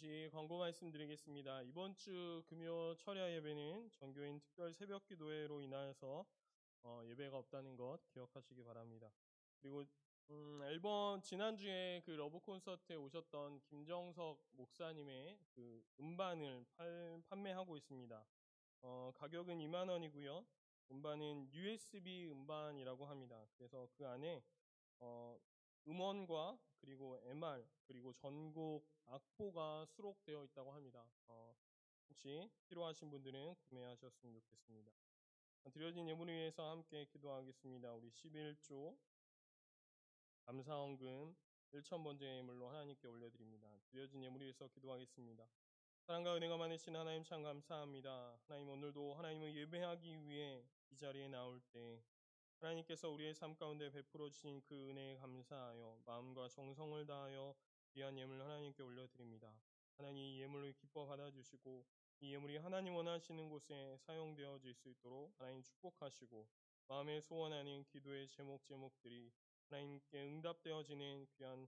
잠시 광고 말씀드리겠습니다. 이번 주 금요 철야 예배는 전교인 특별 새벽 기도회로 인하여서 예배가 없다는 것 기억하시기 바랍니다. 그리고 앨범 지난주에 그 러브 콘서트에 오셨던 김정석 목사님의 그 음반을 판매하고 있습니다. 가격은 2만 원이고요. 음반은 USB 음반이라고 합니다. 그래서 그 안에 어, 음원과 그리고 MR 그리고 전곡 악보가 수록되어 있다고 합니다. 혹시 필요하신 분들은 구매하셨으면 좋겠습니다. 드려진 예물을 위해서 함께 기도하겠습니다. 우리 11조 감사헌금 1,000번째 예물로 하나님께 올려드립니다. 드려진 예물을 위해서 기도하겠습니다. 사랑과 은혜가 많으신 하나님 참 감사합니다. 하나님 오늘도 하나님을 예배하기 위해 이 자리에 나올 때 하나님께서 우리의 삶 가운데 베풀어 주신 그 은혜에 감사하여 마음과 정성을 다하여 귀한 예물 하나님께 올려드립니다. 하나님 이 예물을 기뻐 받아주시고 이 예물이 하나님 원하시는 곳에 사용되어질 수 있도록 하나님 축복하시고 마음에 소원하는 기도의 제목들이 하나님께 응답되어지는 귀한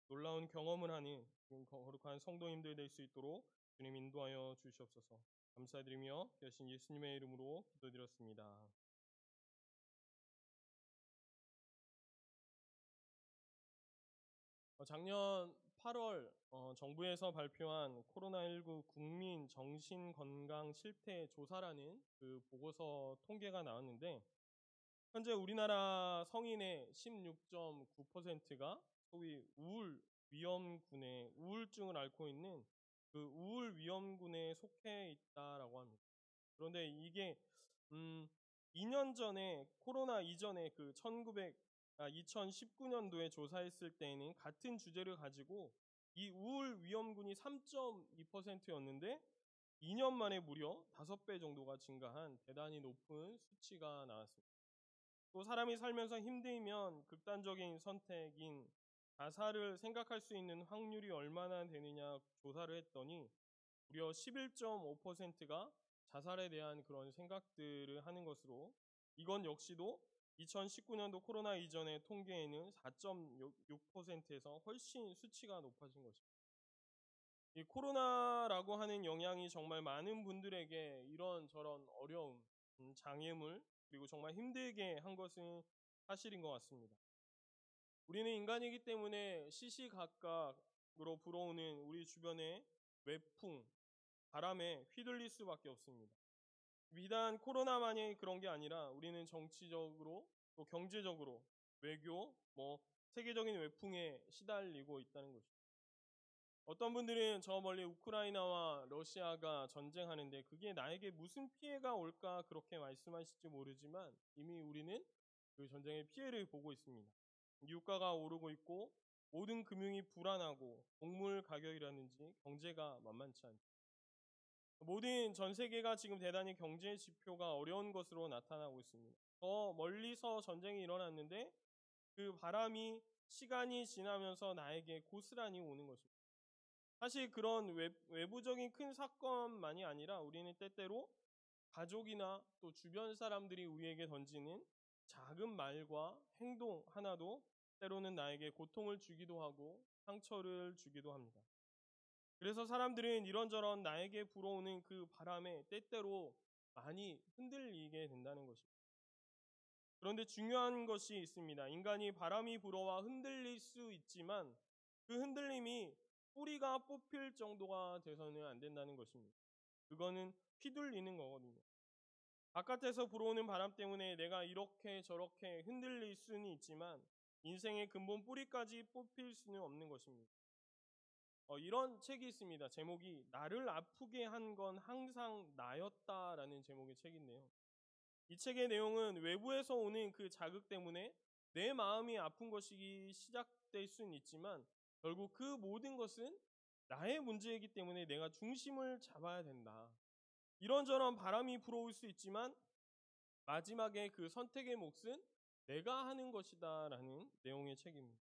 놀라운 경험을 하는 거룩한 성도님들 될 수 있도록 주님 인도하여 주시옵소서. 감사드리며 여신 예수님의 이름으로 기도드렸습니다. 작년 8월 정부에서 발표한 코로나19 국민 정신건강 실태 조사라는 그 보고서 통계가 나왔는데 현재 우리나라 성인의 16.9%가 소위 우울증을 앓고 있는 그 우울 위험군에 속해 있다라고 합니다. 그런데 이게 2년 전에 코로나 이전에 그 2019년도에 조사했을 때에는 같은 주제를 가지고 이 우울 위험군이 3.2%였는데 2년 만에 무려 5배 정도가 증가한 대단히 높은 수치가 나왔습니다. 또 사람이 살면서 힘들면 극단적인 선택인 자살을 생각할 수 있는 확률이 얼마나 되느냐 조사를 했더니 무려 11.5%가 자살에 대한 그런 생각들을 하는 것으로 이건 역시도 2019년도 코로나 이전의 통계에는 4.6%에서 훨씬 수치가 높아진 것입니다. 이 코로나라고 하는 영향이 정말 많은 분들에게 이런저런 어려움, 장애물, 그리고 정말 힘들게 한 것은 사실인 것 같습니다. 우리는 인간이기 때문에 시시각각으로 불어오는 우리 주변의 외풍, 바람에 휘둘릴 수밖에 없습니다. 비단 코로나만이 그런 게 아니라 우리는 정치적으로 또 경제적으로 외교, 세계적인 외풍에 시달리고 있다는 것입니다. 어떤 분들은 저 멀리 우크라이나와 러시아가 전쟁하는데 그게 나에게 무슨 피해가 올까 그렇게 말씀하실지 모르지만 이미 우리는 그 전쟁의 피해를 보고 있습니다. 유가가 오르고 있고 모든 금융이 불안하고 곡물 가격이라든지 경제가 만만치 않죠. 모든 전 세계가 지금 대단히 경제 지표가 어려운 것으로 나타나고 있습니다. 더 멀리서 전쟁이 일어났는데 그 바람이 시간이 지나면서 나에게 고스란히 오는 것입니다. 사실 그런 외부적인 큰 사건만이 아니라 우리는 때때로 가족이나 또 주변 사람들이 우리에게 던지는 작은 말과 행동 하나도 때로는 나에게 고통을 주기도 하고 상처를 주기도 합니다. 그래서 사람들은 이런저런 나에게 불어오는 그 바람에 때때로 많이 흔들리게 된다는 것입니다. 그런데 중요한 것이 있습니다. 인간이 바람이 불어와 흔들릴 수 있지만 그 흔들림이 뿌리가 뽑힐 정도가 돼서는 안 된다는 것입니다. 그거는 휘둘리는 거거든요. 바깥에서 불어오는 바람 때문에 내가 이렇게 저렇게 흔들릴 수는 있지만 인생의 근본 뿌리까지 뽑힐 수는 없는 것입니다. 이런 책이 있습니다. 제목이 나를 아프게 한 건 항상 나였다라는 제목의 책인데요. 이 책의 내용은 외부에서 오는 그 자극 때문에 내 마음이 아픈 것이 시작될 수는 있지만 결국 그 모든 것은 나의 문제이기 때문에 내가 중심을 잡아야 된다. 이런저런 바람이 불어올 수 있지만 마지막에 그 선택의 몫은 내가 하는 것이다라는 내용의 책입니다.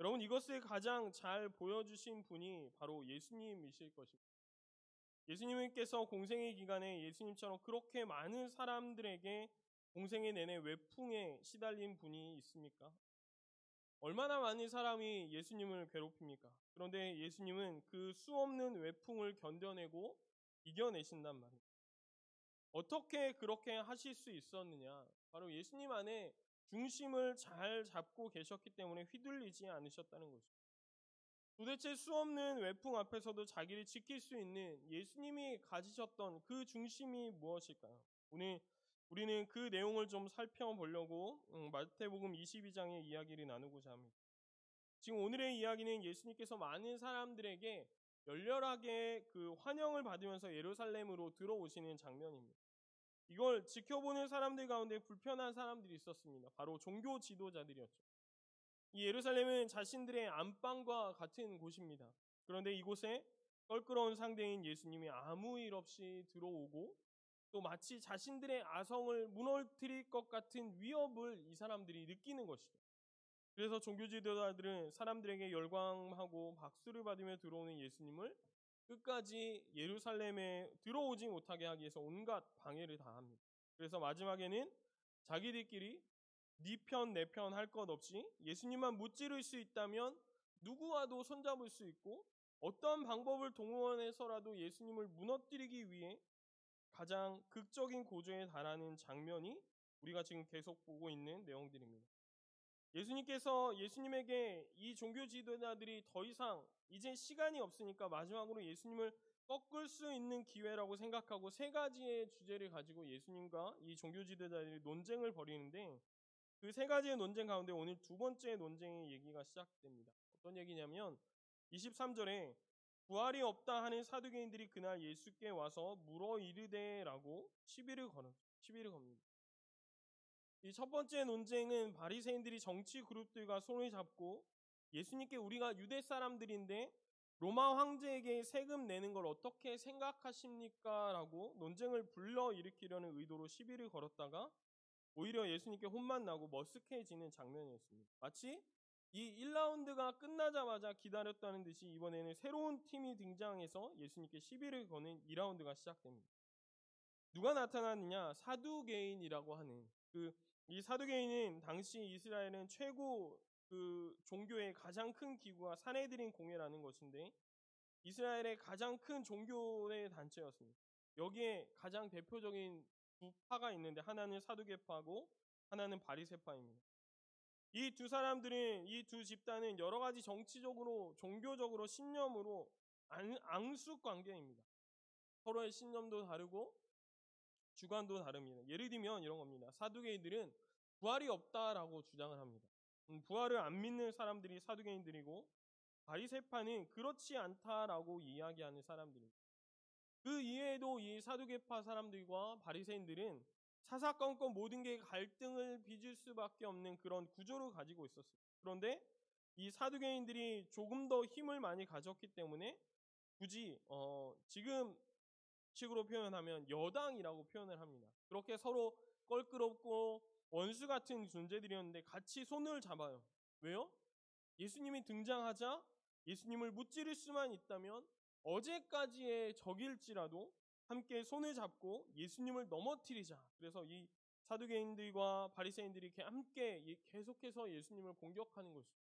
여러분 이것을 가장 잘 보여주신 분이 바로 예수님이실 것입니다. 예수님께서 공생의 기간에 예수님처럼 그렇게 많은 사람들에게 공생의 내내 외풍에 시달린 분이 있습니까? 얼마나 많은 사람이 예수님을 괴롭힙니까? 그런데 예수님은 그 수없는 외풍을 견뎌내고 이겨내신단 말이에요. 어떻게 그렇게 하실 수 있었느냐? 바로 예수님 안에 중심을 잘 잡고 계셨기 때문에 휘둘리지 않으셨다는 거죠. 도대체 수없는 외풍 앞에서도 자기를 지킬 수 있는 예수님이 가지셨던 그 중심이 무엇일까요? 오늘 우리는 그 내용을 좀 살펴보려고 마태복음 22장의 이야기를 나누고자 합니다. 지금 오늘의 이야기는 예수님께서 많은 사람들에게 열렬하게 그 환영을 받으면서 예루살렘으로 들어오시는 장면입니다. 이걸 지켜보는 사람들 가운데 불편한 사람들이 있었습니다. 바로 종교 지도자들이었죠. 이 예루살렘은 자신들의 안방과 같은 곳입니다. 그런데 이곳에 껄끄러운 상대인 예수님이 아무 일 없이 들어오고 또 마치 자신들의 아성을 무너뜨릴 것 같은 위협을 이 사람들이 느끼는 것이죠. 그래서 종교 지도자들은 사람들에게 열광하고 박수를 받으며 들어오는 예수님을 끝까지 예루살렘에 들어오지 못하게 하기 위해서 온갖 방해를 다 합니다. 그래서 마지막에는 자기들끼리 네 편 내 편 할 것 없이 예수님만 무찌를 수 있다면 누구와도 손잡을 수 있고 어떠한 방법을 동원해서라도 예수님을 무너뜨리기 위해 가장 극적인 고조에 달하는 장면이 우리가 지금 계속 보고 있는 내용들입니다. 예수님께서 예수님에게 이 종교 지도자들이 더 이상 이제 시간이 없으니까 마지막으로 예수님을 꺾을 수 있는 기회라고 생각하고 세 가지의 주제를 가지고 예수님과 이 종교 지도자들이 논쟁을 벌이는데 그 세 가지의 논쟁 가운데 오늘 두 번째 논쟁의 얘기가 시작됩니다. 어떤 얘기냐면 23절에 부활이 없다 하는 사두개인들이 그날 예수께 와서 물어 이르되라고 시비를 겁니다. 이 첫 번째 논쟁은 바리새인들이 정치 그룹들과 손을 잡고 예수님께 우리가 유대 사람들인데 로마 황제에게 세금 내는 걸 어떻게 생각하십니까? 라고 논쟁을 불러일으키려는 의도로 시비를 걸었다가 오히려 예수님께 혼만 나고 머쓱해지는 장면이었습니다. 마치 이 1라운드가 끝나자마자 기다렸다는 듯이 이번에는 새로운 팀이 등장해서 예수님께 시비를 거는 2라운드가 시작됩니다. 누가 나타났느냐? 사두개인이라고 하는 이 사두개인은 당시 이스라엘은 최고 그 종교의 가장 큰 기구가 산헤드린 공회라는 것인데 이스라엘의 가장 큰 종교의 단체였습니다. 여기에 가장 대표적인 두 파가 있는데 하나는 사두개파고 하나는 바리새파입니다. 이 두 사람들은 이 두 집단은 여러 가지 정치적으로 종교적으로 신념으로 앙숙 관계입니다. 서로의 신념도 다르고 주관도 다릅니다. 예를 들면 이런 겁니다. 사두개인들은 부활이 없다라고 주장을 합니다. 부활을 안 믿는 사람들이 사두개인들이고 바리새파는 그렇지 않다라고 이야기하는 사람들입니다. 그 이외에도 이 사두개파 사람들과 바리새인들은 사사건건 모든 게 갈등을 빚을 수밖에 없는 그런 구조를 가지고 있었어요. 그런데 이 사두개인들이 조금 더 힘을 많이 가졌기 때문에 굳이 지금 식으로 표현하면 여당이라고 표현을 합니다. 그렇게 서로 껄끄럽고 원수 같은 존재들이었는데 같이 손을 잡아요. 왜요? 예수님이 등장하자 예수님을 무찌를 수만 있다면 어제까지의 적일지라도 함께 손을 잡고 예수님을 넘어뜨리자. 그래서 이 사두개인들과 바리새인들이 함께 계속해서 예수님을 공격하는 것이죠.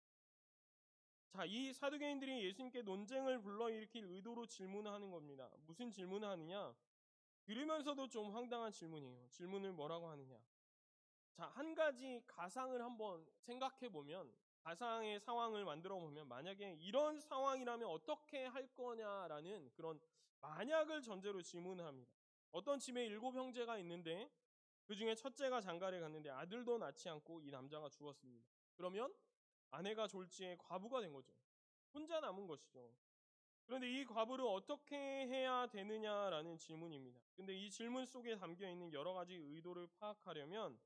자, 이 사두개인들이 예수님께 논쟁을 불러일으킬 의도로 질문을 하는 겁니다. 무슨 질문을 하느냐? 들으면서도 좀 황당한 질문이에요. 질문을 뭐라고 하느냐? 자, 한 가지 가상을 한번 생각해 보면, 가상의 상황을 만들어 보면, 만약에 이런 상황이라면 어떻게 할 거냐라는 그런 만약을 전제로 질문을 합니다. 어떤 집에 7형제가 있는데, 그 중에 첫째가 장가를 갔는데 아들도 낳지 않고 이 남자가 죽었습니다. 그러면 아내가 졸지에 과부가 된 거죠. 혼자 남은 것이죠. 그런데 이 과부를 어떻게 해야 되느냐라는 질문입니다. 근데 이 질문 속에 담겨 있는 여러 가지 의도를 파악하려면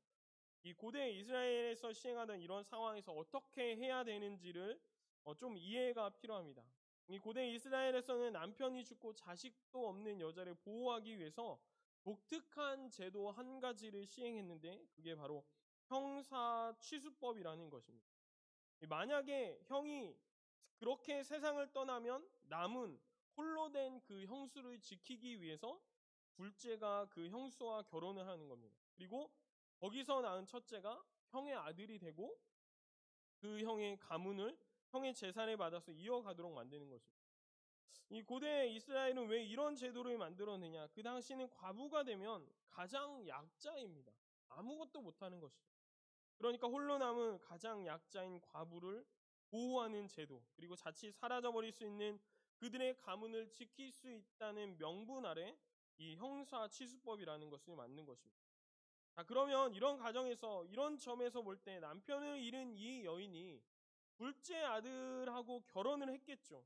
이 고대 이스라엘에서 시행하던 이런 상황에서 어떻게 해야 되는지를 좀 이해가 필요합니다. 이 고대 이스라엘에서는 남편이 죽고 자식도 없는 여자를 보호하기 위해서 독특한 제도 한 가지를 시행했는데 그게 바로 형사취수법이라는 것입니다. 만약에 형이 그렇게 세상을 떠나면 남은 홀로 된 그 형수를 지키기 위해서 둘째가 그 형수와 결혼을 하는 겁니다. 그리고 거기서 낳은 첫째가 형의 아들이 되고 그 형의 가문을 형의 재산을 받아서 이어가도록 만드는 것입니다. 이 고대 이스라엘은 왜 이런 제도를 만들었느냐? 그 당시는 과부가 되면 가장 약자입니다. 아무것도 못하는 것이죠. 그러니까 홀로 남은 가장 약자인 과부를 보호하는 제도, 그리고 자칫 사라져버릴 수 있는 그들의 가문을 지킬 수 있다는 명분 아래 이 형사치수법이라는 것을 만든 것입니다. 자, 그러면 이런 가정에서, 이런 점에서 볼 때 남편을 잃은 이 여인이 둘째 아들하고 결혼을 했겠죠.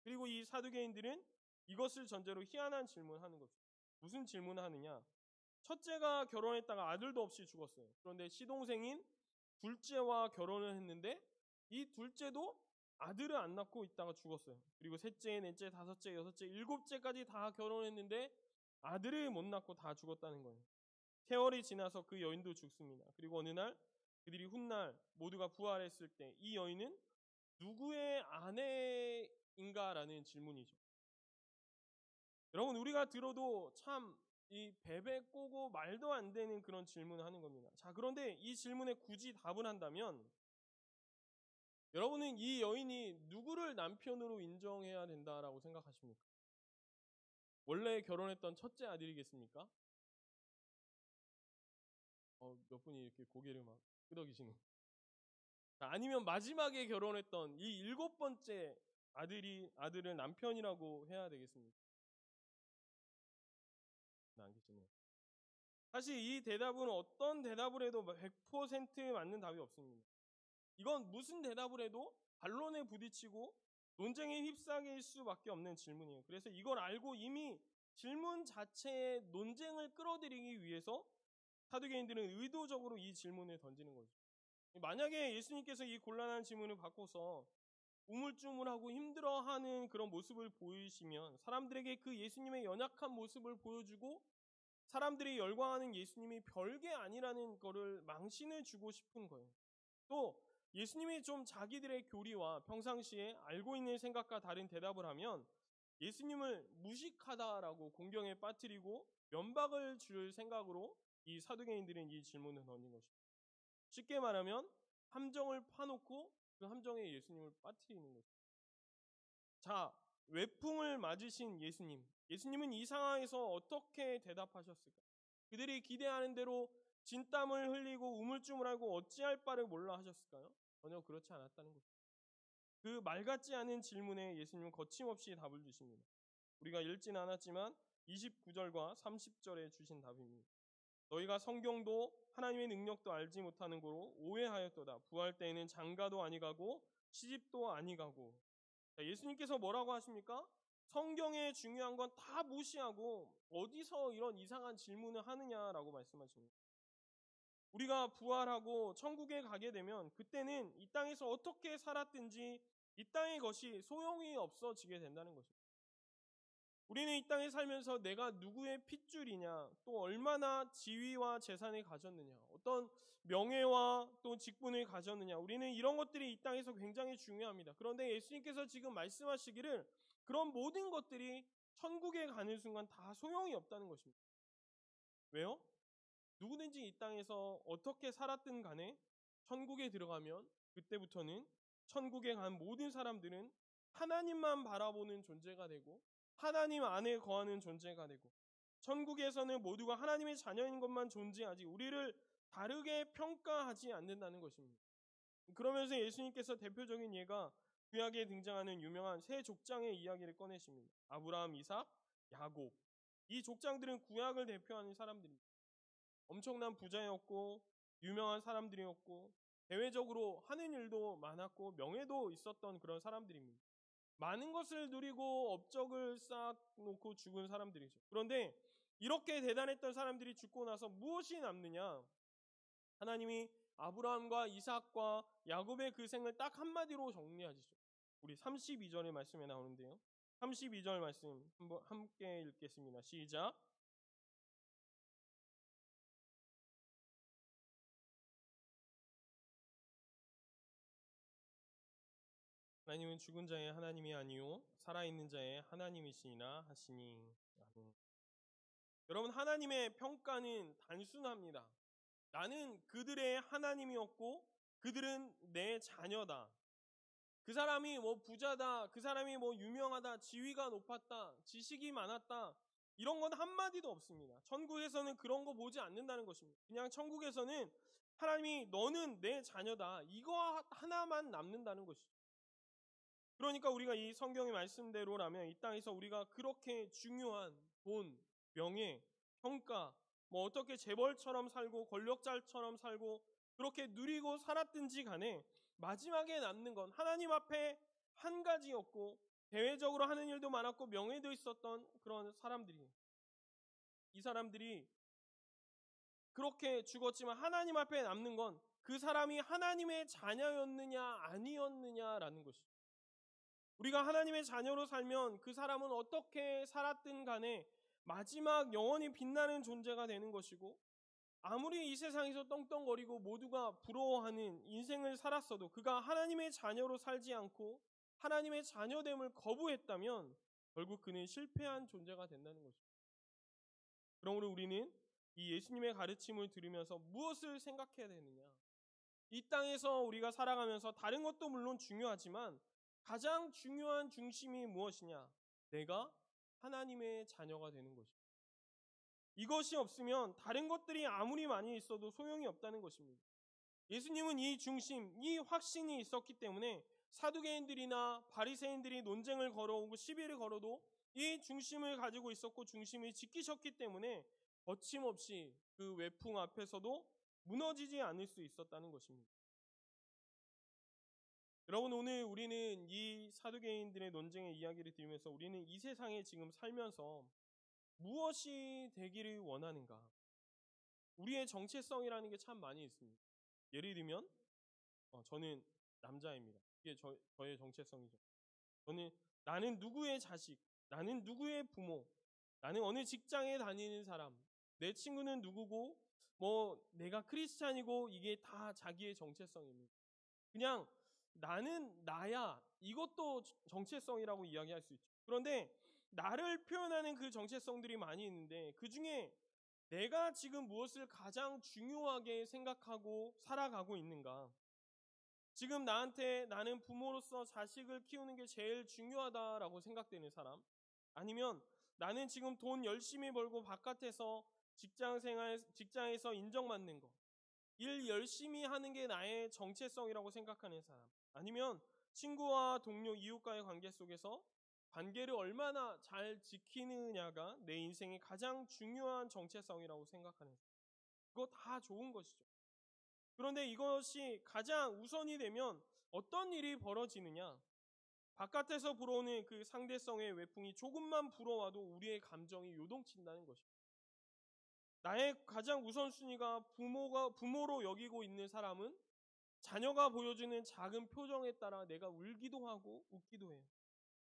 그리고 이 사두개인들은 이것을 전제로 희한한 질문을 하는 거죠. 무슨 질문을 하느냐? 첫째가 결혼했다가 아들도 없이 죽었어요. 그런데 시동생인 둘째와 결혼을 했는데 이 둘째도 아들을 안 낳고 있다가 죽었어요. 그리고 셋째, 넷째, 다섯째, 여섯째, 일곱째까지 다 결혼했는데 아들을 못 낳고 다 죽었다는 거예요. 세월이 지나서 그 여인도 죽습니다. 그리고 어느 날 그들이 훗날 모두가 부활했을 때 이 여인은 누구의 아내인가라는 질문이죠. 여러분, 우리가 들어도 참 이 베베 꼬고 말도 안 되는 그런 질문을 하는 겁니다. 자, 그런데 이 질문에 굳이 답을 한다면 여러분은 이 여인이 누구를 남편으로 인정해야 된다라고 생각하십니까? 원래 결혼했던 첫째 아들이겠습니까? 몇 분이 이렇게 고개를 막 끄덕이시는. 아니면 마지막에 결혼했던 이 일곱 번째 아들을 남편이라고 해야 되겠습니까? 안 계시네요. 사실 이 대답은 어떤 대답을 해도 100% 맞는 답이 없습니다. 이건 무슨 대답을 해도 반론에 부딪히고 논쟁에 휩싸일 수밖에 없는 질문이에요. 그래서 이걸 알고 이미 질문 자체의 논쟁을 끌어들이기 위해서 사두개인들은 의도적으로 이 질문을 던지는 거죠. 만약에 예수님께서 이 곤란한 질문을 받고서 우물쭈물하고 힘들어하는 그런 모습을 보이시면 사람들에게 그 예수님의 연약한 모습을 보여주고 사람들이 열광하는 예수님이 별게 아니라는 거를 망신을 주고 싶은 거예요. 또 예수님이 좀 자기들의 교리와 평상시에 알고 있는 생각과 다른 대답을 하면 예수님을 무식하다라고 공경에 빠뜨리고 면박을 줄 생각으로 이 사두개인들은 이 질문을 던진 것입니다. 쉽게 말하면 함정을 파놓고 그 함정에 예수님을 빠뜨리는 거죠. 자, 외풍을 맞으신 예수님. 예수님은 이 상황에서 어떻게 대답하셨을까? 그들이 기대하는 대로 진땀을 흘리고 우물쭈물하고 어찌할 바를 몰라 하셨을까요? 전혀 그렇지 않았다는 거죠. 그 말 같지 않은 질문에 예수님은 거침없이 답을 주십니다. 우리가 읽지는 않았지만 29절과 30절에 주신 답입니다. 너희가 성경도 하나님의 능력도 알지 못하는 거로 오해하였도다. 부활 때에는 장가도 아니가고 시집도 아니가고. 예수님께서 뭐라고 하십니까? 성경에 중요한 건 다 무시하고 어디서 이런 이상한 질문을 하느냐라고 말씀하십니다. 우리가 부활하고 천국에 가게 되면 그때는 이 땅에서 어떻게 살았든지 이 땅의 것이 소용이 없어지게 된다는 것입니다. 우리는 이 땅에 살면서 내가 누구의 핏줄이냐, 또 얼마나 지위와 재산을 가졌느냐, 어떤 명예와 또 직분을 가졌느냐, 우리는 이런 것들이 이 땅에서 굉장히 중요합니다. 그런데 예수님께서 지금 말씀하시기를 그런 모든 것들이 천국에 가는 순간 다 소용이 없다는 것입니다. 왜요? 누구든지 이 땅에서 어떻게 살았든 간에 천국에 들어가면 그때부터는 천국에 간 모든 사람들은 하나님만 바라보는 존재가 되고 하나님 안에 거하는 존재가 되고 천국에서는 모두가 하나님의 자녀인 것만 존재하지 우리를 다르게 평가하지 않는다는 것입니다. 그러면서 예수님께서 대표적인 예가 구약에 등장하는 유명한 세 족장의 이야기를 꺼내십니다. 아브라함, 이삭, 야곱. 이 족장들은 구약을 대표하는 사람들입니다. 엄청난 부자였고 유명한 사람들이었고 대외적으로 하는 일도 많았고 명예도 있었던 그런 사람들입니다. 많은 것을 누리고 업적을 쌓아놓고 죽은 사람들이죠. 그런데 이렇게 대단했던 사람들이 죽고 나서 무엇이 남느냐? 하나님이 아브라함과 이삭과 야곱의 그 생을 딱 한마디로 정리하시죠. 우리 32절의 말씀에 나오는데요. 32절 말씀 한번 함께 읽겠습니다. 시작. 하나님은 죽은 자의 하나님이 아니요 살아있는 자의 하나님이시니라 하시니. 아멘. 여러분, 하나님의 평가는 단순합니다. 나는 그들의 하나님이었고 그들은 내 자녀다. 그 사람이 뭐 부자다, 그 사람이 뭐 유명하다, 지위가 높았다, 지식이 많았다, 이런 건 한마디도 없습니다. 천국에서는 그런 거 보지 않는다는 것입니다. 그냥 천국에서는 하나님이 너는 내 자녀다, 이거 하나만 남는다는 것이죠. 그러니까 우리가 이 성경의 말씀대로라면 이 땅에서 우리가 그렇게 중요한 돈, 명예, 평가, 뭐 어떻게 재벌처럼 살고 권력자처럼 살고 그렇게 누리고 살았든지 간에 마지막에 남는 건 하나님 앞에 한 가지였고, 대외적으로 하는 일도 많았고 명예도 있었던 그런 사람들이에요. 이 사람들이 그렇게 죽었지만 하나님 앞에 남는 건 그 사람이 하나님의 자녀였느냐 아니었느냐라는 것이죠. 우리가 하나님의 자녀로 살면 그 사람은 어떻게 살았든 간에 마지막 영원히 빛나는 존재가 되는 것이고, 아무리 이 세상에서 떵떵거리고 모두가 부러워하는 인생을 살았어도 그가 하나님의 자녀로 살지 않고 하나님의 자녀됨을 거부했다면 결국 그는 실패한 존재가 된다는 것입니다. 그러므로 우리는 이 예수님의 가르침을 들으면서 무엇을 생각해야 되느냐? 이 땅에서 우리가 살아가면서 다른 것도 물론 중요하지만 가장 중요한 중심이 무엇이냐? 내가 하나님의 자녀가 되는 것입니다. 이것이 없으면 다른 것들이 아무리 많이 있어도 소용이 없다는 것입니다. 예수님은 이 중심, 이 확신이 있었기 때문에 사두개인들이나 바리새인들이 논쟁을 걸어오고 시비를 걸어도 이 중심을 가지고 있었고 중심을 지키셨기 때문에 거침없이 그 외풍 앞에서도 무너지지 않을 수 있었다는 것입니다. 여러분, 오늘 우리는 이 사두개인들의 논쟁의 이야기를 들으면서 우리는 이 세상에 지금 살면서 무엇이 되기를 원하는가? 우리의 정체성이라는 게 참 많이 있습니다. 예를 들면 저는 남자입니다. 이게 저의 정체성이죠. 나는 누구의 자식, 나는 누구의 부모, 나는 어느 직장에 다니는 사람, 내 친구는 누구고, 뭐 내가 크리스찬이고, 이게 다 자기의 정체성입니다. 그냥 나는 나야, 이것도 정체성이라고 이야기할 수 있죠. 그런데 나를 표현하는 그 정체성들이 많이 있는데 그 중에 내가 지금 무엇을 가장 중요하게 생각하고 살아가고 있는가? 지금 나는 부모로서 자식을 키우는 게 제일 중요하다라고 생각되는 사람? 아니면 나는 지금 돈 열심히 벌고 바깥에서 직장에서 인정받는 거, 일 열심히 하는 게 나의 정체성이라고 생각하는 사람? 아니면 친구와 동료, 이웃과의 관계 속에서 관계를 얼마나 잘 지키느냐가 내 인생의 가장 중요한 정체성이라고 생각하는 사람? 그거 다 좋은 것이죠. 그런데 이것이 가장 우선이 되면 어떤 일이 벌어지느냐? 바깥에서 불어오는 그 상대성의 외풍이 조금만 불어와도 우리의 감정이 요동친다는 것입니다. 나의 가장 우선순위가 부모로 여기고 있는 사람은 자녀가 보여주는 작은 표정에 따라 내가 울기도 하고 웃기도 해요.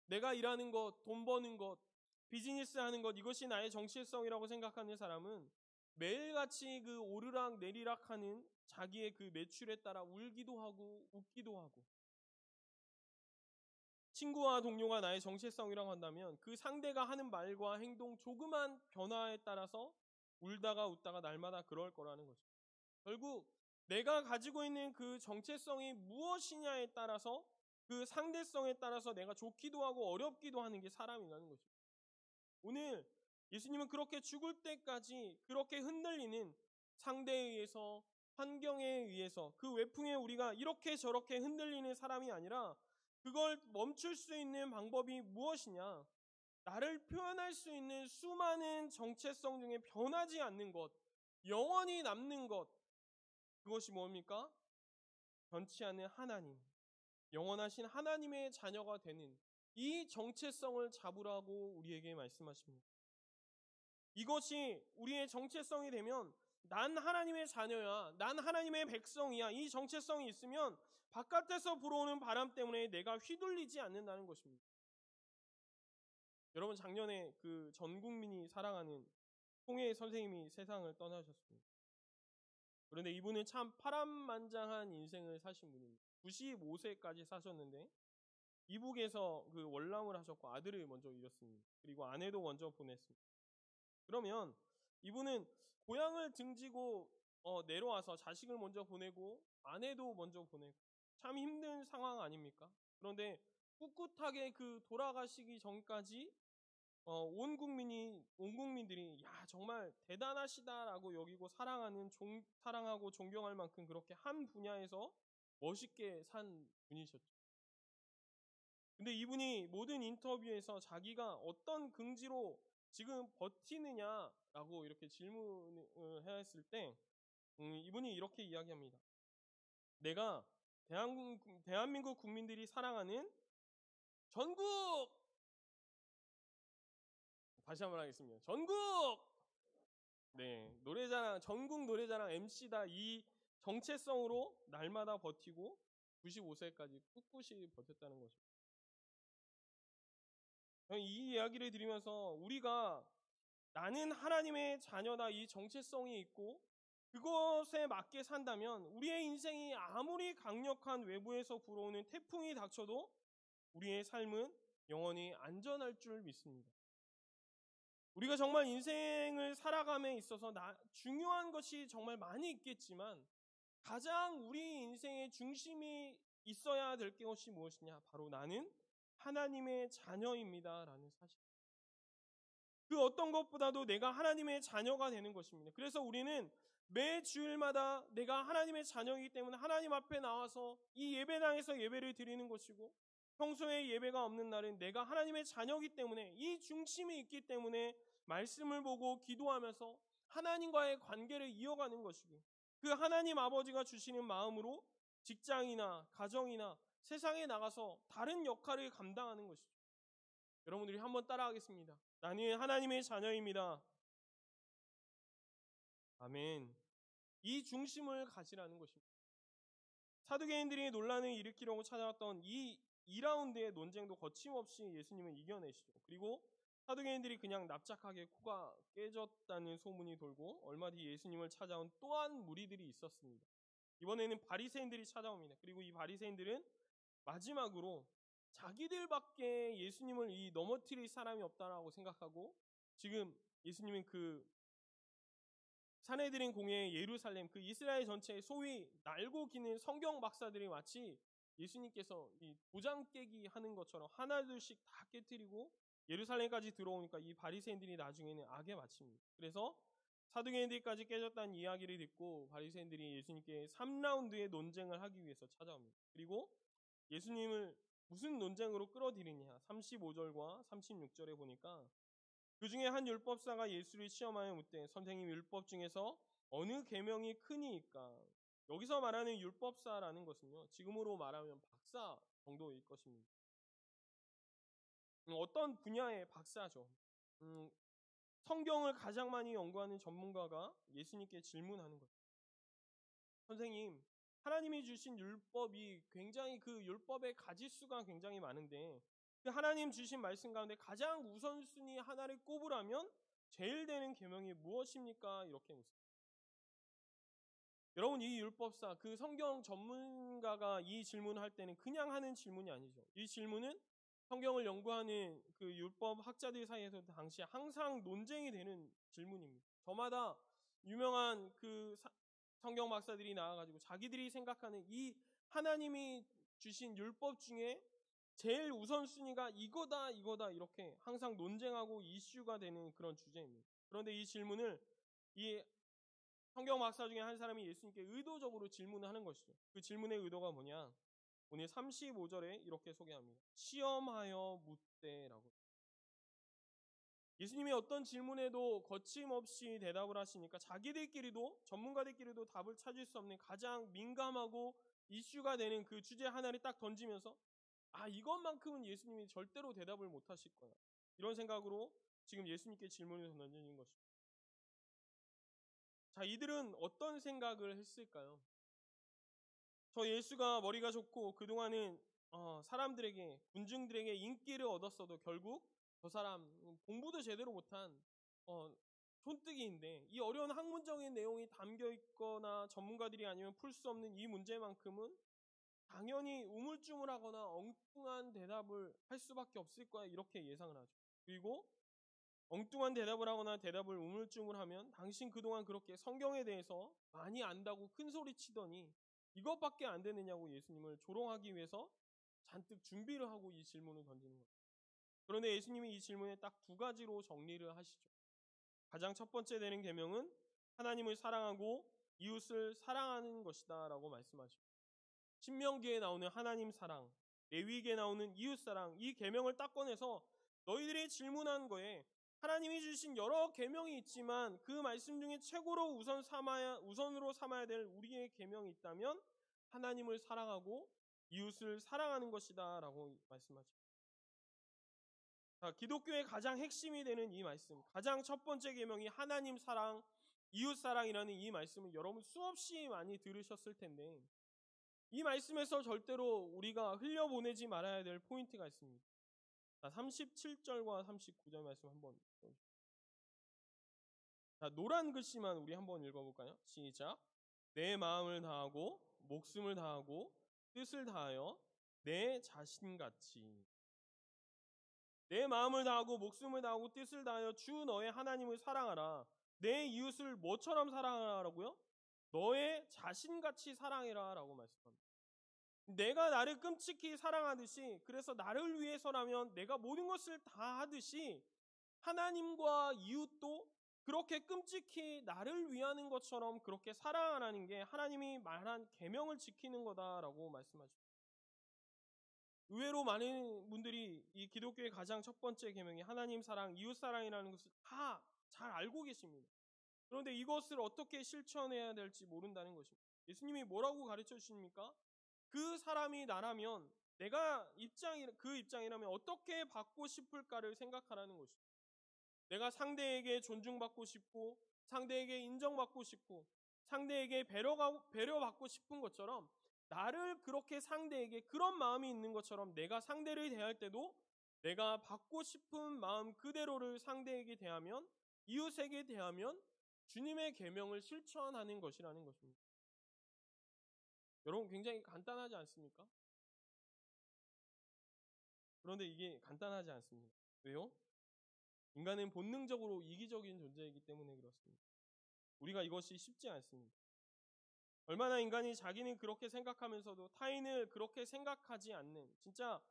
내가 일하는 것, 돈 버는 것, 비즈니스 하는 것, 이것이 나의 정체성이라고 생각하는 사람은 매일같이 그 오르락 내리락 하는 자기의 그 매출에 따라 울기도 하고 웃기도 하고, 친구와 동료가 나의 정체성이라고 한다면 그 상대가 하는 말과 행동 조그만 변화에 따라서 울다가 웃다가 날마다 그럴 거라는 거죠. 결국 내가 가지고 있는 그 정체성이 무엇이냐에 따라서, 그 상대성에 따라서 내가 좋기도 하고 어렵기도 하는 게 사람이라는 거죠. 오늘 예수님은 그렇게 죽을 때까지 그렇게 흔들리는 상대에 의해서, 환경에 의해서, 그 외풍에 우리가 이렇게 저렇게 흔들리는 사람이 아니라 그걸 멈출 수 있는 방법이 무엇이냐? 나를 표현할 수 있는 수많은 정체성 중에 변하지 않는 것, 영원히 남는 것, 그것이 뭡니까? 변치 않는 하나님, 영원하신 하나님의 자녀가 되는 이 정체성을 잡으라고 우리에게 말씀하십니다. 이것이 우리의 정체성이 되면 난 하나님의 자녀야, 난 하나님의 백성이야, 이 정체성이 있으면 바깥에서 불어오는 바람 때문에 내가 휘둘리지 않는다는 것입니다. 여러분, 작년에 그 전 국민이 사랑하는 홍해 선생님이 세상을 떠나셨습니다. 그런데 이분은 참 파란만장한 인생을 사신 분입니다. 95세까지 사셨는데 이북에서 그 월남을 하셨고 아들을 먼저 잃었습니다. 그리고 아내도 먼저 보냈습니다. 그러면 이분은 고향을 등지고 내려와서 자식을 먼저 보내고 아내도 먼저 보내고 참 힘든 상황 아닙니까? 그런데 꿋꿋하게 그 돌아가시기 전까지 온 국민들이 야 정말 대단하시다라고 여기고 사랑하고 존경할 만큼 그렇게 한 분야에서 멋있게 산 분이셨죠. 근데 이분이 모든 인터뷰에서 자기가 어떤 긍지로 지금 버티느냐라고 이렇게 질문을 했을 때 이분이 이렇게 이야기합니다. 내가 대한민국 국민들이 사랑하는 전국! 다시 한번 하겠습니다. 전국! 네, 전국 노래자랑 MC다 이 정체성으로 날마다 버티고 95세까지 꿋꿋이 버텼다는 것입니다. 이 이야기를 들으면서 우리가 나는 하나님의 자녀다 이 정체성이 있고 그것에 맞게 산다면 우리의 인생이 아무리 강력한 외부에서 불어오는 태풍이 닥쳐도 우리의 삶은 영원히 안전할 줄 믿습니다. 우리가 정말 인생을 살아감에 있어서 중요한 것이 정말 많이 있겠지만 가장 우리 인생의 중심이 있어야 될 것이 무엇이냐? 바로 나는 하나님의 자녀입니다. 라는 사실. 그 어떤 것보다도 내가 하나님의 자녀가 되는 것입니다. 그래서 우리는 매 주일마다 내가 하나님의 자녀이기 때문에 하나님 앞에 나와서 이 예배당에서 예배를 드리는 것이고 평소에 예배가 없는 날은 내가 하나님의 자녀이기 때문에 이 중심이 있기 때문에 말씀을 보고 기도하면서 하나님과의 관계를 이어가는 것이고 그 하나님 아버지가 주시는 마음으로 직장이나 가정이나 세상에 나가서 다른 역할을 감당하는 것이죠. 여러분들이 한번 따라하겠습니다. 나는 하나님의 자녀입니다. 아멘. 이 중심을 가지라는 것입니다. 사두개인들이 논란을 일으키려고 찾아왔던 이 2라운드의 논쟁도 거침없이 예수님은 이겨내시죠. 그리고 사두개인들이 그냥 납작하게 코가 깨졌다는 소문이 돌고 얼마 뒤 예수님을 찾아온 또한 무리들이 있었습니다. 이번에는 바리새인들이 찾아옵니다. 그리고 이 바리새인들은 마지막으로 자기들밖에 예수님을 넘어뜨릴 사람이 없다라고 생각하고 지금 예수님은 그 산헤드린 공회의 예루살렘 그 이스라엘 전체에 소위 날고 기는 성경 박사들이 마치 예수님께서 이 도장 깨기 하는 것처럼 하나둘씩 다 깨뜨리고 예루살렘까지 들어오니까 이 바리새인들이 나중에는 악에 마칩니다. 그래서 사두개인들까지 깨졌다는 이야기를 듣고 바리새인들이 예수님께 3라운드의 논쟁을 하기 위해서 찾아옵니다. 그리고 예수님을 무슨 논쟁으로 끌어들이냐 35절과 36절에 보니까 그 중에 한 율법사가 예수를 시험하여 묻되 선생님 율법 중에서 어느 계명이 크니이까? 여기서 말하는 율법사라는 것은요 지금으로 말하면 박사 정도일 것입니다. 어떤 분야의 박사죠. 성경을 가장 많이 연구하는 전문가가 예수님께 질문하는 거죠. 선생님, 하나님이 주신 율법이 굉장히 그 율법의 가지수가 굉장히 많은데 그 하나님 주신 말씀 가운데 가장 우선순위 하나를 꼽으라면 제일 되는 계명이 무엇입니까? 이렇게 묻습니다. 여러분 이 율법사 그 성경 전문가가 이 질문을 할 때는 그냥 하는 질문이 아니죠. 이 질문은 성경을 연구하는 그 율법 학자들 사이에서 당시 항상 논쟁이 되는 질문입니다. 저마다 유명한 그 성경 박사들이 나와가지고 자기들이 생각하는 이 하나님이 주신 율법 중에 제일 우선순위가 이거다 이렇게 항상 논쟁하고 이슈가 되는 그런 주제입니다. 그런데 이 질문을 이 성경 박사 중에 한 사람이 예수님께 의도적으로 질문을 하는 것이죠. 그 질문의 의도가 뭐냐? 오늘 35절에 이렇게 소개합니다. 시험하여 묻되라고. 예수님이 어떤 질문에도 거침없이 대답을 하시니까 자기들끼리도 전문가들끼리도 답을 찾을 수 없는 가장 민감하고 이슈가 되는 그 주제 하나를 딱 던지면서 이것만큼은 예수님이 절대로 대답을 못 하실 거야. 이런 생각으로 지금 예수님께 질문을 던지는 것입니다. 자, 이들은 어떤 생각을 했을까요? 저 예수가 머리가 좋고 그동안은 사람들에게 군중들에게 인기를 얻었어도 결국 저 사람 공부도 제대로 못한 촌뜨기인데 이 어려운 학문적인 내용이 담겨 있거나 전문가들이 아니면 풀 수 없는 이 문제만큼은 당연히 우물쭈물하거나 엉뚱한 대답을 할 수밖에 없을 거야 이렇게 예상을 하죠. 그리고 엉뚱한 대답을 하거나 대답을 우물쭈물 하면 당신 그동안 그렇게 성경에 대해서 많이 안다고 큰 소리 치더니 이것밖에 안 되느냐고 예수님을 조롱하기 위해서 잔뜩 준비를 하고 이 질문을 던지는 거예요. 그런데 예수님이 이 질문에 딱 두 가지로 정리를 하시죠. 가장 첫 번째 되는 계명은 하나님을 사랑하고 이웃을 사랑하는 것이다 라고 말씀하시고, 신명기에 나오는 하나님 사랑, 레위기에 나오는 이웃 사랑, 이 계명을 딱 꺼내서 너희들이 질문한 거에 하나님이 주신 여러 계명이 있지만 그 말씀 중에 최고로 우선으로 삼아야 될 우리의 계명이 있다면 하나님을 사랑하고 이웃을 사랑하는 것이다 라고 말씀하십니다. 기독교의 가장 핵심이 되는 이 말씀, 가장 첫 번째 계명이 하나님 사랑, 이웃 사랑이라는 이 말씀을 여러분 수없이 많이 들으셨을 텐데, 이 말씀에서 절대로 우리가 흘려보내지 말아야 될 포인트가 있습니다. 37절과 39절 말씀 한번 읽어주세요. 노란 글씨만 우리 한번 읽어볼까요? 시작. 내 마음을 다하고 목숨을 다하고 뜻을 다하여 내 자신같이. 내 마음을 다하고 목숨을 다하고 뜻을 다하여 주 너의 하나님을 사랑하라. 내 이웃을 뭐처럼 사랑하라고요? 너의 자신같이 사랑해라 라고 말씀합니다. 내가 나를 끔찍히 사랑하듯이, 그래서 나를 위해서라면 내가 모든 것을 다 하듯이 하나님과 이웃도 그렇게 끔찍히 나를 위하는 것처럼 그렇게 사랑하라는 게 하나님이 말한 계명을 지키는 거다라고 말씀하십니다. 의외로 많은 분들이 이 기독교의 가장 첫 번째 계명이 하나님 사랑, 이웃 사랑이라는 것을 다 잘 알고 계십니다. 그런데 이것을 어떻게 실천해야 될지 모른다는 것입니다. 예수님이 뭐라고 가르쳐 주십니까? 그 사람이 나라면, 내가 그 입장이라면 어떻게 받고 싶을까를 생각하라는 것입니다. 내가 상대에게 존중받고 싶고, 상대에게 인정받고 싶고, 상대에게 배려받고 싶은 것처럼, 나를 그렇게 상대에게 그런 마음이 있는 것처럼 내가 상대를 대할 때도 내가 받고 싶은 마음 그대로를 상대에게 대하면, 이웃에게 대하면 주님의 계명을 실천하는 것이라는 것입니다. 여러분, 굉장히 간단하지 않습니까? 그런데 이게 간단하지 않습니다. 왜요? 인간은 본능적으로 이기적인 존재이기 때문에 그렇습니다. 우리가 이것이 쉽지 않습니다. 얼마나 인간이 자기는 그렇게 생각하면서도 타인을 그렇게 생각하지 않는, 진짜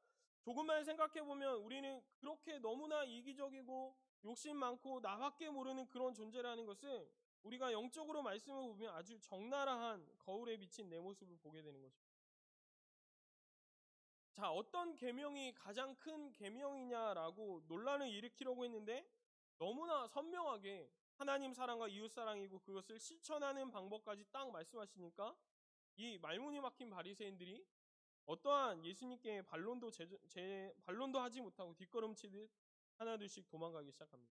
조금만 생각해보면 우리는 그렇게 너무나 이기적이고 욕심 많고 나밖에 모르는 그런 존재라는 것을 우리가 영적으로 말씀을 보면 아주 적나라한 거울에 비친 내 모습을 보게 되는 것입니다. 자, 어떤 계명이 가장 큰 계명이냐라고 논란을 일으키려고 했는데 너무나 선명하게 하나님 사랑과 이웃 사랑이고 그것을 실천하는 방법까지 딱 말씀하시니까 이 말문이 막힌 바리새인들이 어떠한 예수님께 반론도 하지 못하고 뒷걸음치듯 하나둘씩 도망가기 시작합니다.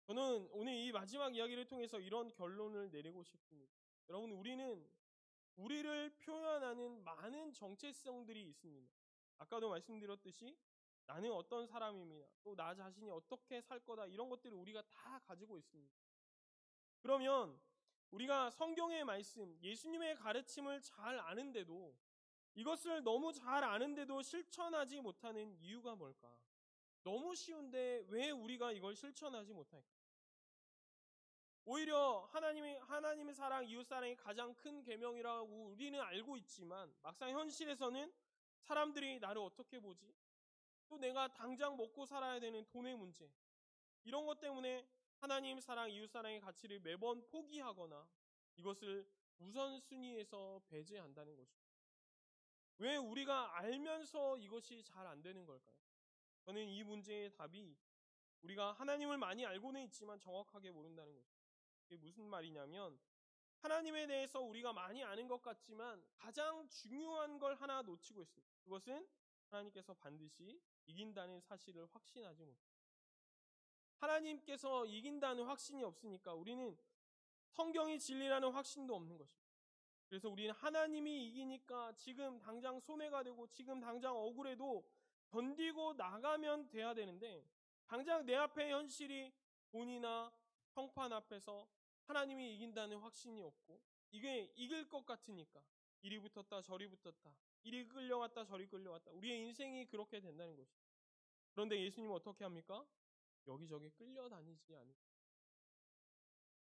저는 오늘 이 마지막 이야기를 통해서 이런 결론을 내리고 싶습니다. 여러분, 우리는 우리를 표현하는 많은 정체성들이 있습니다. 아까도 말씀드렸듯이 나는 어떤 사람입니다. 또 나 자신이 어떻게 살 거다, 이런 것들을 우리가 다 가지고 있습니다. 그러면 우리가 성경의 말씀, 예수님의 가르침을 잘 아는데도, 이것을 너무 잘 아는데도 실천하지 못하는 이유가 뭘까? 너무 쉬운데 왜 우리가 이걸 실천하지 못할까? 오히려 하나님의 사랑, 이웃 사랑이 가장 큰 계명이라고 우리는 알고 있지만 막상 현실에서는 사람들이 나를 어떻게 보지? 또 내가 당장 먹고 살아야 되는 돈의 문제, 이런 것 때문에 하나님 사랑, 이웃 사랑의 가치를 매번 포기하거나 이것을 우선순위에서 배제한다는 것입니다. 왜 우리가 알면서 이것이 잘 안 되는 걸까요? 저는 이 문제의 답이 우리가 하나님을 많이 알고는 있지만 정확하게 모른다는 것입니다. 이게 무슨 말이냐면, 하나님에 대해서 우리가 많이 아는 것 같지만 가장 중요한 걸 하나 놓치고 있습니다. 그것은 하나님께서 반드시 이긴다는 사실을 확신하지 못합니다. 하나님께서 이긴다는 확신이 없으니까 우리는 성경이 진리라는 확신도 없는 것입니다. 그래서 우리는 하나님이 이기니까 지금 당장 손해가 되고 지금 당장 억울해도 견디고 나가면 돼야 되는데, 당장 내 앞에 현실이 돈이나 형판 앞에서 하나님이 이긴다는 확신이 없고 이게 이길 것 같으니까 이리 붙었다 저리 붙었다, 이리 끌려갔다 저리 끌려갔다, 우리의 인생이 그렇게 된다는 것입니다. 그런데 예수님은 어떻게 합니까? 여기저기 끌려다니지 않을까.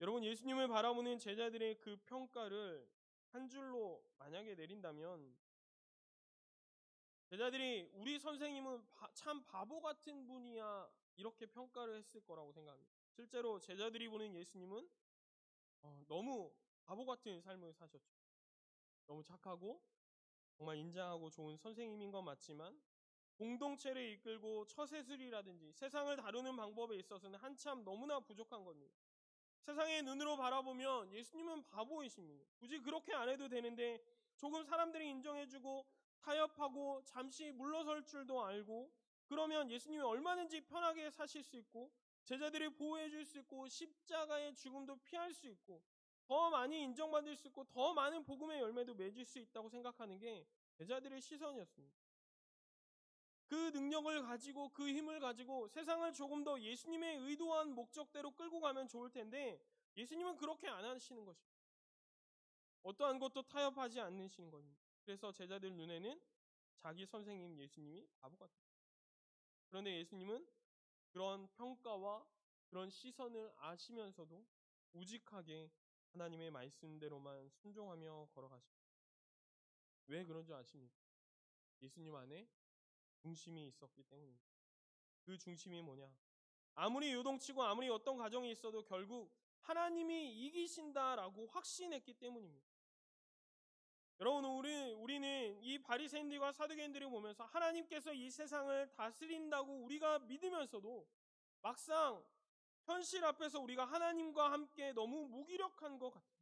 여러분, 예수님을 바라보는 제자들의 그 평가를 한 줄로 만약에 내린다면 제자들이 우리 선생님은 참 바보 같은 분이야 이렇게 평가를 했을 거라고 생각합니다. 실제로 제자들이 보는 예수님은 너무 바보 같은 삶을 사셨죠. 너무 착하고 정말 인자하고 좋은 선생님인 건 맞지만 공동체를 이끌고 처세술이라든지 세상을 다루는 방법에 있어서는 한참 너무나 부족한 겁니다. 세상의 눈으로 바라보면 예수님은 바보이십니다. 굳이 그렇게 안 해도 되는데 조금 사람들이 인정해주고 타협하고 잠시 물러설 줄도 알고 그러면 예수님이 얼마든지 편하게 사실 수 있고 제자들을 보호해 줄 수 있고 십자가의 죽음도 피할 수 있고 더 많이 인정받을 수 있고 더 많은 복음의 열매도 맺을 수 있다고 생각하는 게 제자들의 시선이었습니다. 그 능력을 가지고 그 힘을 가지고 세상을 조금 더 예수님의 의도한 목적대로 끌고 가면 좋을 텐데 예수님은 그렇게 안 하시는 것입니다. 어떠한 것도 타협하지 않으시는 겁니다. 그래서 제자들 눈에는 자기 선생님 예수님이 바보 같아요. 그런데 예수님은 그런 평가와 그런 시선을 아시면서도 우직하게 하나님의 말씀대로만 순종하며 걸어가십니다. 왜 그런 줄 아십니까? 예수님 안에 중심이 있었기 때문입니다. 그 중심이 뭐냐? 아무리 요동치고 아무리 어떤 가정이 있어도 결국 하나님이 이기신다라고 확신했기 때문입니다. 여러분, 우리는 이 바리새인들과 사두개인들을 보면서 하나님께서 이 세상을 다스린다고 우리가 믿으면서도 막상 현실 앞에서 우리가 하나님과 함께 너무 무기력한 것 같아요.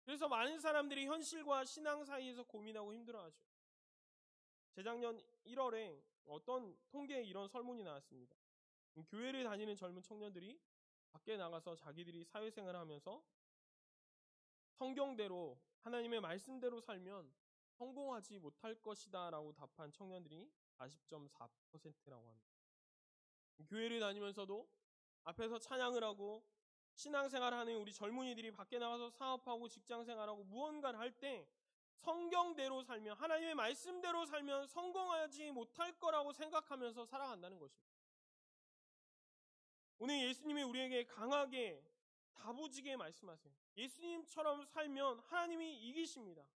그래서 많은 사람들이 현실과 신앙 사이에서 고민하고 힘들어하죠. 재작년 1월에 어떤 통계에 이런 설문이 나왔습니다. 교회를 다니는 젊은 청년들이 밖에 나가서 자기들이 사회생활을 하면서 성경대로 하나님의 말씀대로 살면 성공하지 못할 것이다 라고 답한 청년들이 40.4%라고 합니다. 교회를 다니면서도 앞에서 찬양을 하고 신앙생활을 하는 우리 젊은이들이 밖에 나가서 사업하고 직장생활하고 무언가를 할 때 성경대로 살면 하나님의 말씀대로 살면 성공하지 못할 거라고 생각하면서 살아간다는 것입니다. 오늘 예수님이 우리에게 강하게 다부지게 말씀하세요. 예수님처럼 살면 하나님이 이기십니다.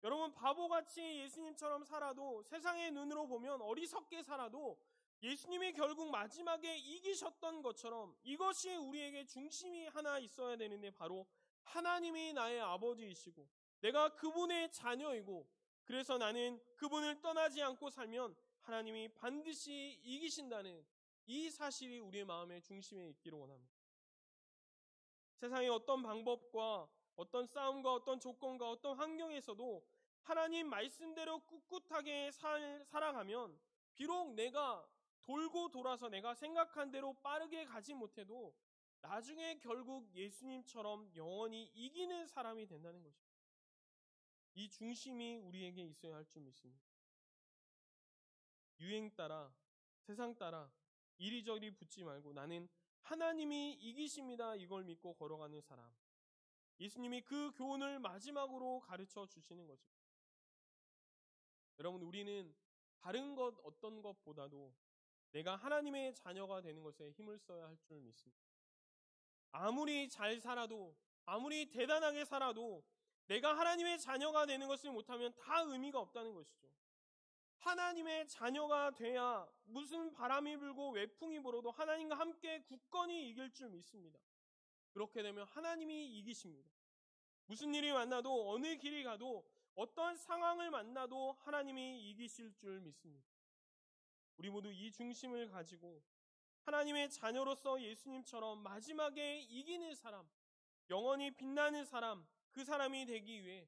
여러분, 바보같이 예수님처럼 살아도 세상의 눈으로 보면 어리석게 살아도 예수님이 결국 마지막에 이기셨던 것처럼 이것이 우리에게 중심이 하나 있어야 되는데 바로 하나님이 나의 아버지이시고 내가 그분의 자녀이고 그래서 나는 그분을 떠나지 않고 살면 하나님이 반드시 이기신다는 이 사실이 우리의 마음의 중심에 있기를 원합니다. 세상의 어떤 방법과 어떤 싸움과 어떤 조건과 어떤 환경에서도 하나님 말씀대로 꿋꿋하게 살아가면 비록 내가 돌고 돌아서 내가 생각한 대로 빠르게 가지 못해도 나중에 결국 예수님처럼 영원히 이기는 사람이 된다는 것입니다. 이 중심이 우리에게 있어야 할 줄 믿습니다. 유행 따라 세상 따라 이리저리 붙지 말고 나는 하나님이 이기십니다. 이걸 믿고 걸어가는 사람. 예수님이 그 교훈을 마지막으로 가르쳐 주시는 것입니다. 여러분, 우리는 다른 것 어떤 것보다도 내가 하나님의 자녀가 되는 것에 힘을 써야 할 줄 믿습니다. 아무리 잘 살아도 아무리 대단하게 살아도 내가 하나님의 자녀가 되는 것을 못하면 다 의미가 없다는 것이죠. 하나님의 자녀가 돼야 무슨 바람이 불고 외풍이 불어도 하나님과 함께 굳건히 이길 줄 믿습니다. 그렇게 되면 하나님이 이기십니다. 무슨 일이 만나도 어느 길이 가도 어떤 상황을 만나도 하나님이 이기실 줄 믿습니다. 우리 모두 이 중심을 가지고 하나님의 자녀로서 예수님처럼 마지막에 이기는 사람, 영원히 빛나는 사람, 그 사람이 되기 위해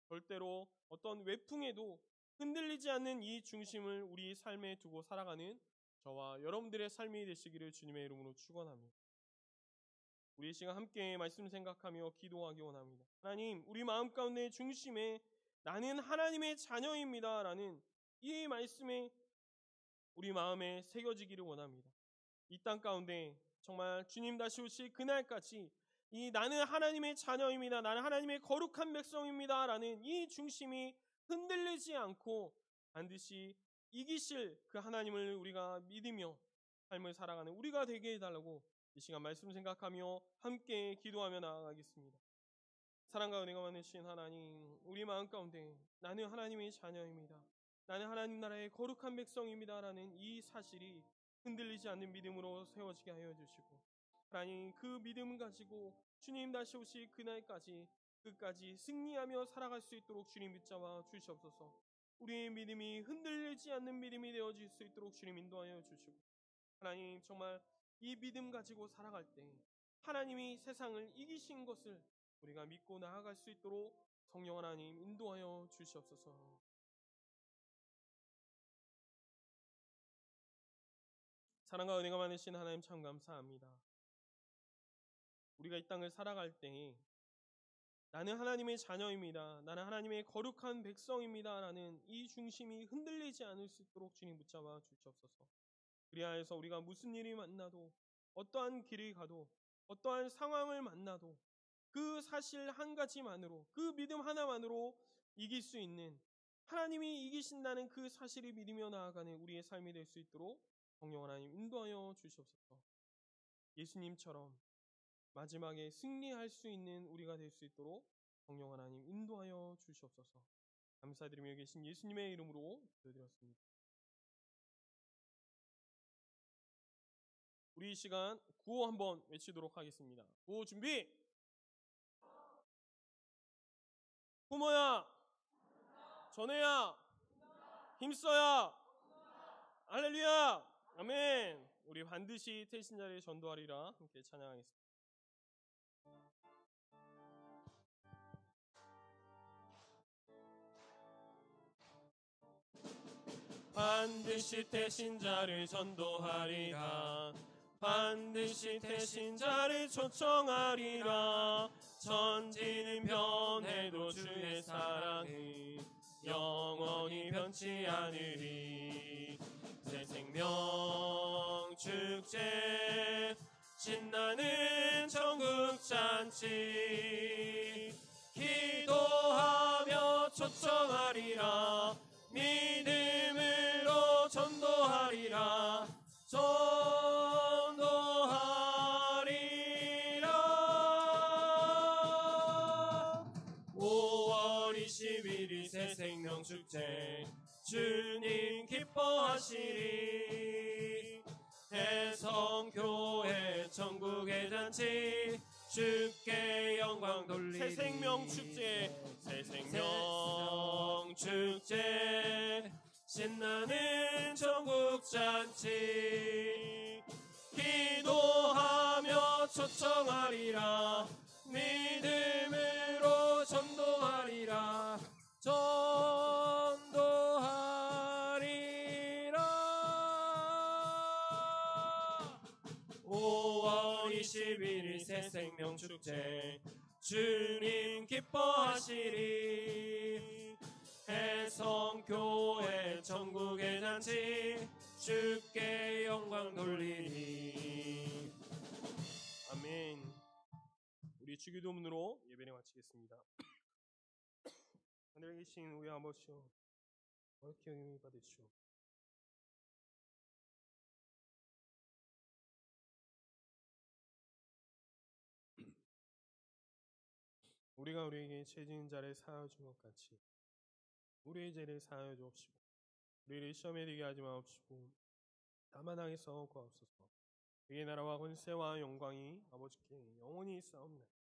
절대로 어떤 외풍에도 흔들리지 않는 이 중심을 우리 삶에 두고 살아가는 저와 여러분들의 삶이 되시기를 주님의 이름으로 축원합니다. 우리 이 시간 함께 말씀 생각하며 기도하기 원합니다. 하나님, 우리 마음 가운데 중심에 나는 하나님의 자녀입니다 라는 이 말씀에 우리 마음에 새겨지기를 원합니다. 이 땅 가운데 정말 주님 다시 오실 그날까지 이 나는 하나님의 자녀입니다. 나는 하나님의 거룩한 백성입니다 라는 이 중심이 흔들리지 않고 반드시 이기실 그 하나님을 우리가 믿으며 삶을 살아가는 우리가 되게 해달라고 이 시간 말씀 생각하며 함께 기도하며 나아가겠습니다. 사랑과 은혜가 많으신 하나님, 우리 마음 가운데 나는 하나님의 자녀입니다, 나는 하나님 나라의 거룩한 백성입니다 라는 이 사실이 흔들리지 않는 믿음으로 세워지게 하여 주시고, 하나님 그 믿음 가지고 주님 다시 오실 그날까지 끝까지 승리하며 살아갈 수 있도록 주님 붙잡아 주시옵소서. 우리의 믿음이 흔들리지 않는 믿음이 되어질 수 있도록 주님 인도하여 주시고, 하나님 정말 이 믿음 가지고 살아갈 때 하나님이 세상을 이기신 것을 우리가 믿고 나아갈 수 있도록 성령 하나님 인도하여 주시옵소서. 사랑과 은혜가 많으신 하나님 참 감사합니다. 우리가 이 땅을 살아갈 때 나는 하나님의 자녀입니다, 나는 하나님의 거룩한 백성입니다 라는 이 중심이 흔들리지 않을 수 있도록 주님 붙잡아 주시옵소서. 그리하여서 우리가 무슨 일이 만나도, 어떠한 길을 가도, 어떠한 상황을 만나도 그 사실 한 가지만으로, 그 믿음 하나만으로 이길 수 있는, 하나님이 이기신다는 그 사실을 믿으며 나아가는 우리의 삶이 될 수 있도록 성령 하나님 인도하여 주시옵소서. 예수님처럼 마지막에 승리할 수 있는 우리가 될 수 있도록 성령 하나님 인도하여 주시옵소서. 감사드리며 계신 예수님의 이름으로 기도드렸습니다. 우리 이 시간 구호 한번 외치도록 하겠습니다. 구호 준비! 부모야, 전해야, 힘써야, 할렐루야, 아멘. 우리 반드시 태신 자를 전도하리라 함께 찬양하겠습니다. 반드시 태신 자를 전도하리라, 반드시 태신 자를 초청하리라. 천지는 변해도 주의 사랑은 영원히 변치 않으리. 새 생명 축제, 신나는 천국 잔치, 기도하며 초청하리라. 믿음으로 전도하리라, 전도하리라. 5월 21일 새 생명 축제, 주님 기뻐하시리. 해성교회 천국의 잔치, 주께 영광 돌리리. 새 생명 축제, 새 생명 축제, 신나는 천국 잔치, 기도하며 초청하리라. 믿음으로 전도하리라, 전도하리라. 5월 21일 새 생명 축제, 주님 기뻐하시리. 해성교회 천국의 잔치, 주께 영광 돌리리. 아멘. 우리 주기도문으로 예배를 마치겠습니다. 하늘에 계신 우리 아버지여, 거룩히 영광을 받으시오. 우리가 우리에게 죄 지은 자를 사하여 준 것 같이 우리의 죄를 사하여 주옵시고, 우리를 시험에 들게 하지 마옵시고 다만 악에서 구하옵소서. 그의 나라와 권세와 영광이 아버지께 영원히 있사옵나이다.